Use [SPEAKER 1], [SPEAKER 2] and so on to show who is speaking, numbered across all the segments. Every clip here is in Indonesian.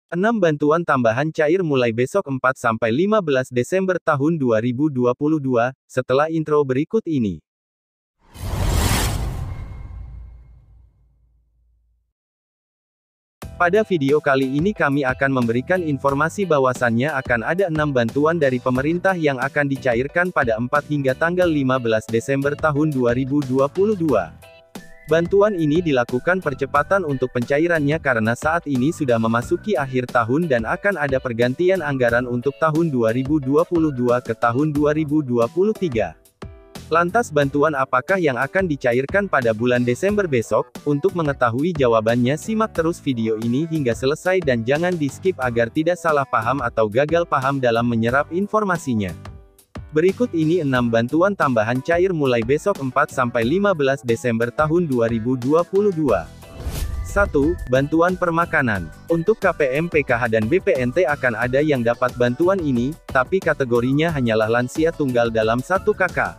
[SPEAKER 1] 6 bantuan tambahan cair mulai besok 4-15 Desember tahun 2022, setelah intro berikut ini. Pada video kali ini kami akan memberikan informasi bahwasannya akan ada 6 bantuan dari pemerintah yang akan dicairkan pada 4 hingga tanggal 15 Desember tahun 2022. Bantuan ini dilakukan percepatan untuk pencairannya karena saat ini sudah memasuki akhir tahun dan akan ada pergantian anggaran untuk tahun 2022 ke tahun 2023. Lantas bantuan apakah yang akan dicairkan pada bulan Desember besok? Untuk mengetahui jawabannya simak terus video ini hingga selesai dan jangan di-skip agar tidak salah paham atau gagal paham dalam menyerap informasinya. Berikut ini 6 bantuan tambahan cair mulai besok 4-15 Desember tahun 2022. 1. Bantuan permakanan. Untuk KPM, PKH dan BPNT akan ada yang dapat bantuan ini, tapi kategorinya hanyalah lansia tunggal dalam 1 KK.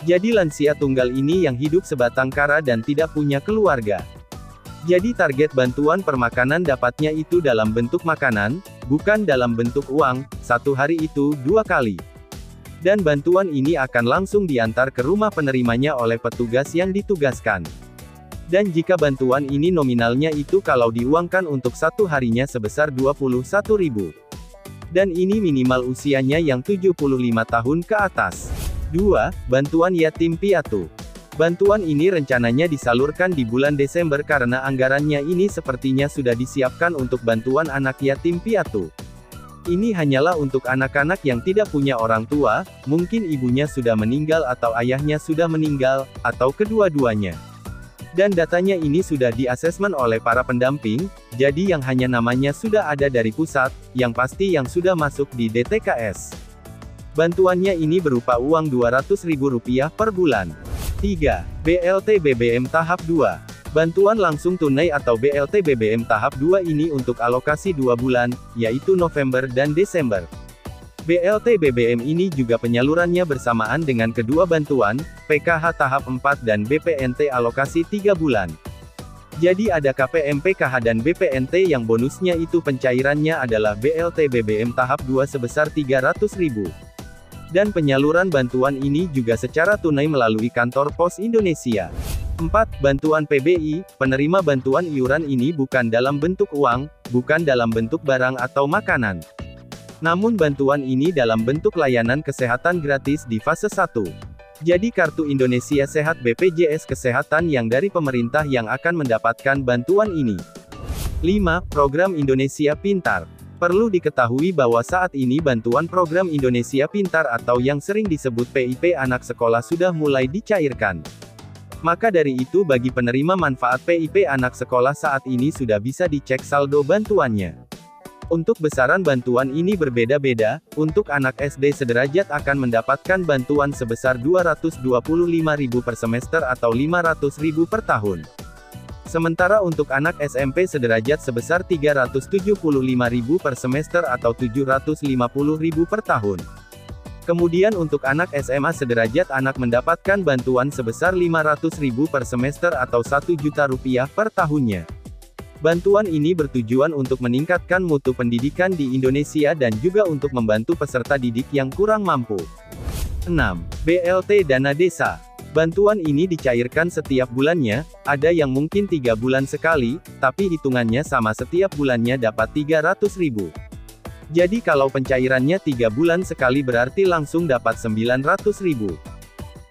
[SPEAKER 1] Jadi lansia tunggal ini yang hidup sebatang kara dan tidak punya keluarga. Jadi target bantuan permakanan dapatnya itu dalam bentuk makanan, bukan dalam bentuk uang, satu hari itu 2 kali. Dan bantuan ini akan langsung diantar ke rumah penerimanya oleh petugas yang ditugaskan. Dan jika bantuan ini nominalnya itu kalau diuangkan untuk satu harinya sebesar 21.000. Dan ini minimal usianya yang 75 tahun ke atas. 2. Bantuan yatim piatu. Bantuan ini rencananya disalurkan di bulan Desember karena anggarannya ini sepertinya sudah disiapkan untuk bantuan anak yatim piatu. Ini hanyalah untuk anak-anak yang tidak punya orang tua, mungkin ibunya sudah meninggal atau ayahnya sudah meninggal, atau kedua-duanya. Dan datanya ini sudah di-asesmen oleh para pendamping, jadi yang hanya namanya sudah ada dari pusat, yang pasti yang sudah masuk di DTKS. Bantuannya ini berupa uang Rp200.000 per bulan. 3. BLT BBM tahap 2. Bantuan langsung tunai atau BLT BBM tahap 2 ini untuk alokasi 2 bulan, yaitu November dan Desember. BLT BBM ini juga penyalurannya bersamaan dengan kedua bantuan, PKH tahap 4 dan BPNT alokasi 3 bulan. Jadi ada KPM PKH dan BPNT yang bonusnya itu pencairannya adalah BLT BBM tahap 2 sebesar Rp300.000. Dan penyaluran bantuan ini juga secara tunai melalui kantor Pos Indonesia. 4. Bantuan PBI, penerima bantuan iuran ini bukan dalam bentuk uang, bukan dalam bentuk barang atau makanan. Namun bantuan ini dalam bentuk layanan kesehatan gratis di fase 1. Jadi Kartu Indonesia Sehat BPJS Kesehatan yang dari pemerintah yang akan mendapatkan bantuan ini. 5. Program Indonesia Pintar. Perlu diketahui bahwa saat ini bantuan program Indonesia Pintar atau yang sering disebut PIP anak sekolah sudah mulai dicairkan. Maka dari itu bagi penerima manfaat PIP anak sekolah saat ini sudah bisa dicek saldo bantuannya. Untuk besaran bantuan ini berbeda-beda, untuk anak SD sederajat akan mendapatkan bantuan sebesar Rp225.000 per semester atau Rp500.000 per tahun. Sementara untuk anak SMP sederajat sebesar Rp375.000 per semester atau Rp750.000 per tahun. Kemudian untuk anak SMA sederajat anak mendapatkan bantuan sebesar Rp500.000 per semester atau Rp1.000.000 per tahunnya. Bantuan ini bertujuan untuk meningkatkan mutu pendidikan di Indonesia dan juga untuk membantu peserta didik yang kurang mampu. 6. BLT Dana Desa. Bantuan ini dicairkan setiap bulannya, ada yang mungkin 3 bulan sekali, tapi hitungannya sama setiap bulannya dapat Rp300.000. Jadi kalau pencairannya 3 bulan sekali berarti langsung dapat Rp900.000.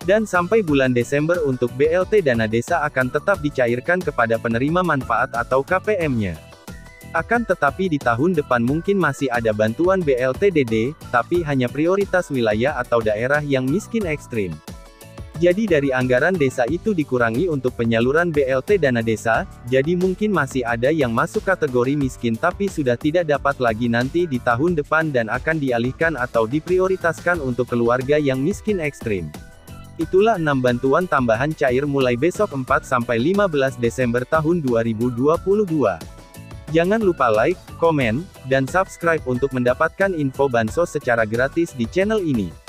[SPEAKER 1] Dan sampai bulan Desember untuk BLT Dana Desa akan tetap dicairkan kepada penerima manfaat atau KPM-nya. Akan tetapi di tahun depan mungkin masih ada bantuan BLT DD, tapi hanya prioritas wilayah atau daerah yang miskin ekstrim. Jadi dari anggaran desa itu dikurangi untuk penyaluran BLT Dana Desa, jadi mungkin masih ada yang masuk kategori miskin tapi sudah tidak dapat lagi nanti di tahun depan dan akan dialihkan atau diprioritaskan untuk keluarga yang miskin ekstrim. Itulah 6 bantuan tambahan cair mulai besok 4-15 Desember tahun 2022. Jangan lupa like, komen, dan subscribe untuk mendapatkan info bansos secara gratis di channel ini.